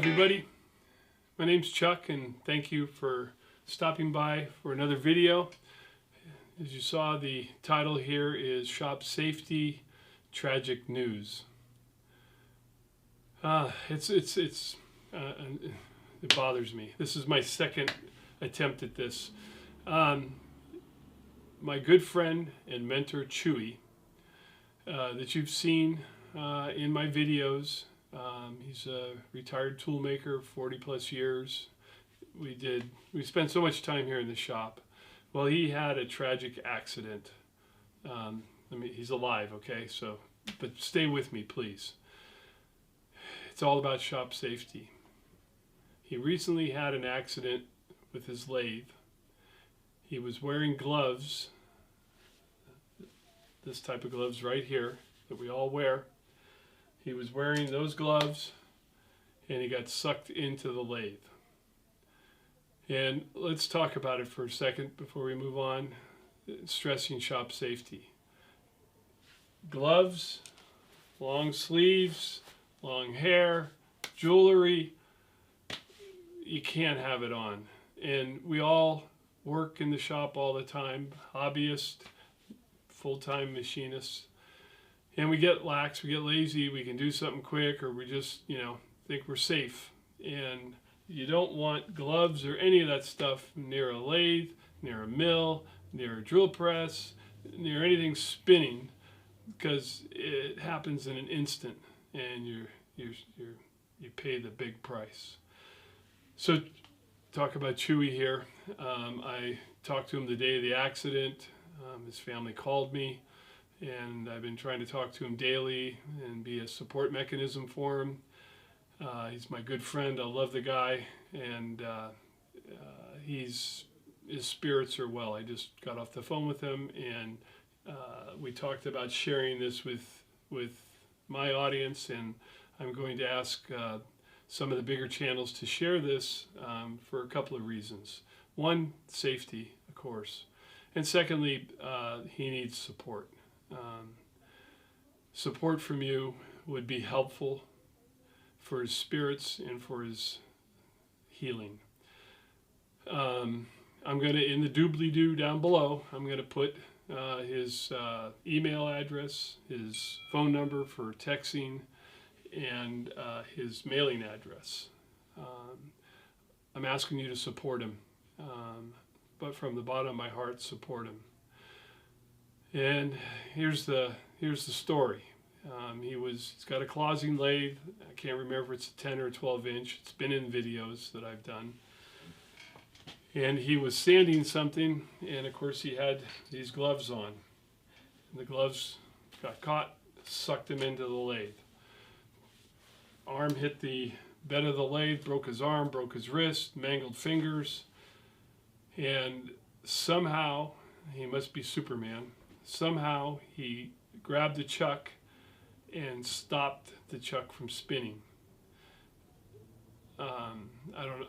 everybody. My name's Chuck, and thank you for stopping by for another video. As you saw, the title here is Shop Safety Tragic News. It bothers me. This is my second attempt at this. My good friend and mentor Chui, that you've seen in my videos. He's a retired toolmaker, 40 plus years. We spent so much time here in the shop. Well, he had a tragic accident. He's alive, okay? But stay with me, please. It's all about shop safety. He recently had an accident with his lathe. He was wearing gloves, this type of gloves right here that we all wear. He was wearing those gloves and he got sucked into the lathe. And let's talk about it for a second before we move on. Stressing shop safety. Gloves, long sleeves, long hair, jewelry, you can't have it on. And we all work in the shop all the time, hobbyists, full-time machinists. And we get lax, we get lazy, we can do something quick, or we just, think we're safe. And you don't want gloves or any of that stuff near a lathe, near a mill, near a drill press, near anything spinning, because it happens in an instant, and you pay the big price. So, talk about Chui here. I talked to him the day of the accident. His family called me. And I've been trying to talk to him daily and be a support mechanism for him. He's my good friend. I love the guy, and his spirits are well. I just got off the phone with him, and we talked about sharing this with my audience, and I'm going to ask some of the bigger channels to share this for a couple of reasons. One, safety, of course. And secondly, he needs support. Support from you would be helpful for his spirits and for his healing. I'm going to, in the doobly-doo down below, I'm going to put his email address, his phone number for texting, and his mailing address. I'm asking you to support him, but from the bottom of my heart, support him. And here's the story. He's got a closing lathe. I can't remember if it's a 10 or 12 inch. It's been in videos that I've done. And he was sanding something, and of course he had these gloves on. And the gloves got caught, sucked him into the lathe. Arm hit the bed of the lathe, broke his arm, broke his wrist, mangled fingers. And somehow, he must be Superman, somehow he grabbed the chuck and stopped the chuck from spinning. I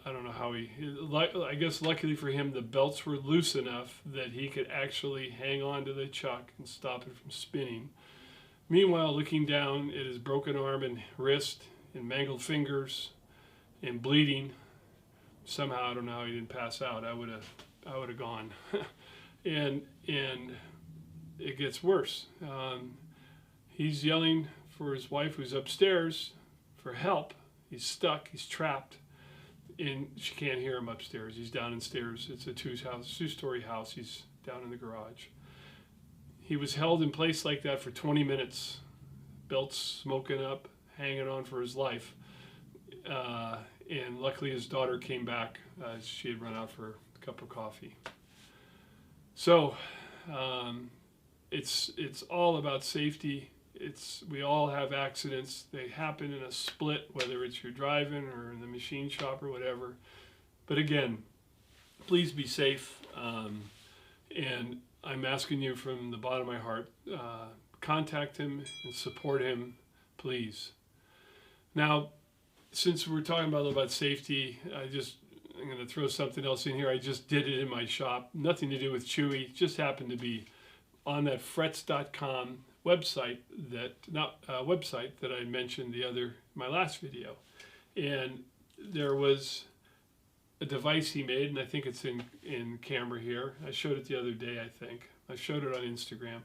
don't know how I guess luckily for him the belts were loose enough that he could actually hang on to the chuck and stop it from spinning. Meanwhile, looking down at his broken arm and wrist and mangled fingers and bleeding, somehow I don't know how he didn't pass out. I would have gone. and it gets worse. He's yelling for his wife who's upstairs for help. He's stuck, he's trapped, and she can't hear him upstairs. He's down in stairs. It's a two-story house. He's down in the garage. He was held in place like that for 20 minutes, belts smoking up, hanging on for his life. And luckily his daughter came back. She had run out for a cup of coffee. So, it's all about safety. We all have accidents. They happen in a split, whether it's you're driving or in the machine shop or whatever. But again, please be safe. And I'm asking you from the bottom of my heart, contact him and support him, please. Now, since we're talking a little about safety, I'm going to throw something else in here. I just did it in my shop. Nothing to do with Chui. Just happened to be on that frets.com website that I mentioned my last video. And there was a device he made, and I think it's in camera here. I showed it the other day, I think. I showed it on Instagram.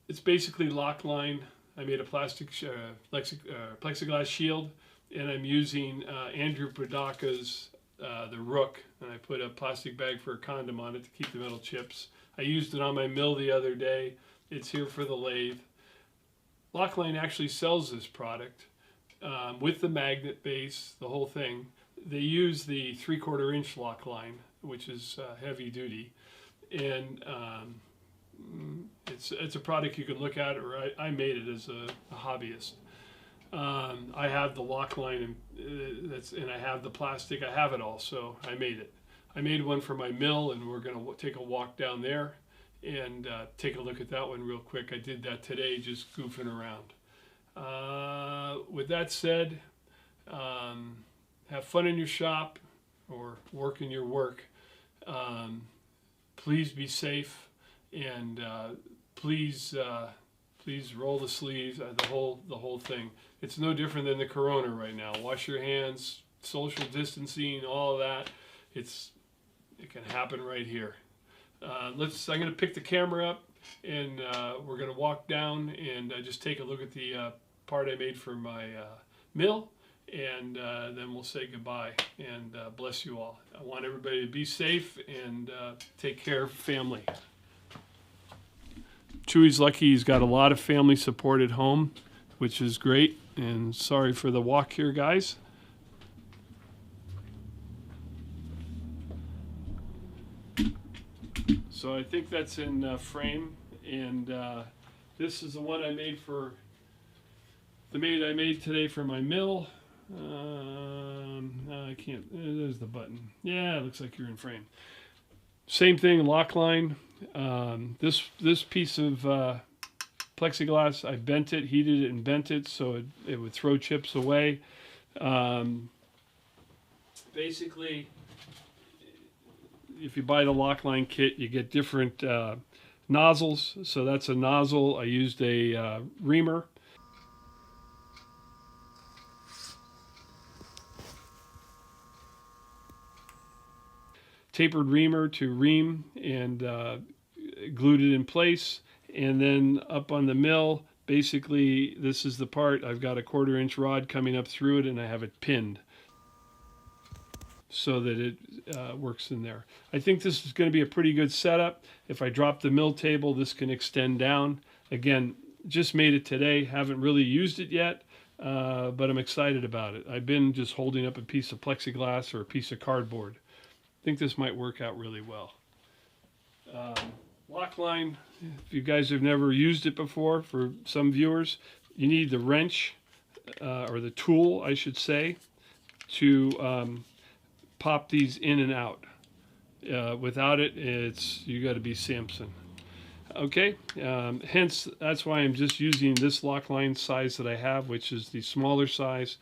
It's basically Rocklin. I made a plastic plexiglass shield, and I'm using Andrew Prodaka's the Rook, and I put a plastic bag for a condom on it to keep the metal chips. I used it on my mill the other day. It's here for the lathe. Rocklin actually sells this product with the magnet base, the whole thing. They use the 3/4 inch Rocklin, which is heavy duty, and it's a product you can look at, or I made it as a hobbyist. I have the Rocklin, and I have the plastic. I have it all, so I made it. I made one for my mill, and we're going to take a walk down there and take a look at that one real quick. I did that today, just goofing around. With that said, have fun in your shop or work in your work. Please be safe, and please roll the sleeves, the whole thing. It's no different than the corona right now. Wash your hands, social distancing, all of that. It can happen right here. I'm going to pick the camera up, and we're going to walk down and just take a look at the part I made for my mill, and then we'll say goodbye, and bless you all. I want everybody to be safe and take care of family. Chuy's lucky he's got a lot of family support at home, which is great, and sorry for the walk here, guys. So I think that's in frame, and this is the one I made for I made today for my mill. I can't. There's the button. Yeah, it looks like you're in frame. Same thing, Rocklin. This piece of plexiglass, I bent it, heated it, and bent it so it would throw chips away. Basically, if you buy the Rocklin kit, you get different nozzles. So that's a nozzle. I used a reamer. Tapered reamer to ream, and glued it in place. And then up on the mill, basically this is the part. I've got a 1/4 inch rod coming up through it, and I have it pinned so that it works in there. I think this is going to be a pretty good setup. If I drop the mill table, this can extend down. Again, just made it today, haven't really used it yet, but I'm excited about it. I've been just holding up a piece of plexiglass or a piece of cardboard. I think this might work out really well. Rocklin, if you guys have never used it before, for some viewers, you need the wrench, or the tool, I should say, to pop these in and out. Without it, you got to be Samson. Okay, hence that's why I'm just using this Rocklin size that I have, which is the smaller size.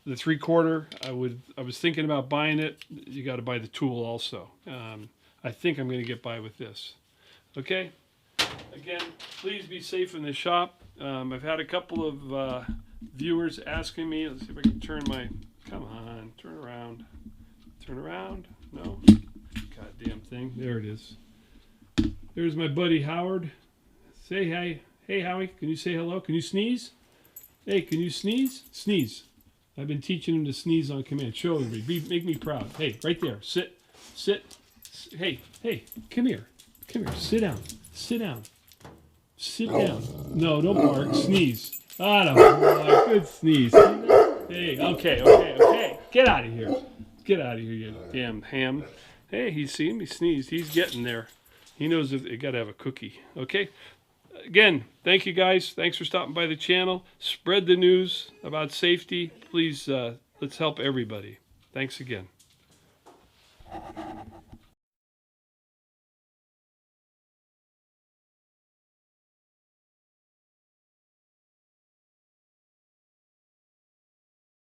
The 3/4, I was thinking about buying it. You got to buy the tool also. I think I'm going to get by with this. Okay. Again, please be safe in the shop. I've had a couple of viewers asking me. Let's see if I can turn my. Come on, turn around. Turn around. No. Goddamn thing. There it is. There's my buddy Howard. Say hi. Hey Howie, can you say hello? Can you sneeze? Hey, can you sneeze? Sneeze. I've been teaching him to sneeze on command. Show everybody. Make me proud. Hey, right there. Sit. Sit. Hey, come here. Come here. Sit down. Sit down. Sit down. No, don't bark. Sneeze. Ah, no. Good sneeze. Hey, okay. Get out of here. Get out of here, you damn ham. Hey, he's seeing me sneeze. He's getting there. He knows if you got to have a cookie. Okay? Again, thank you guys. Thanks for stopping by the channel. Spread the news about safety. Please, let's help everybody. Thanks again.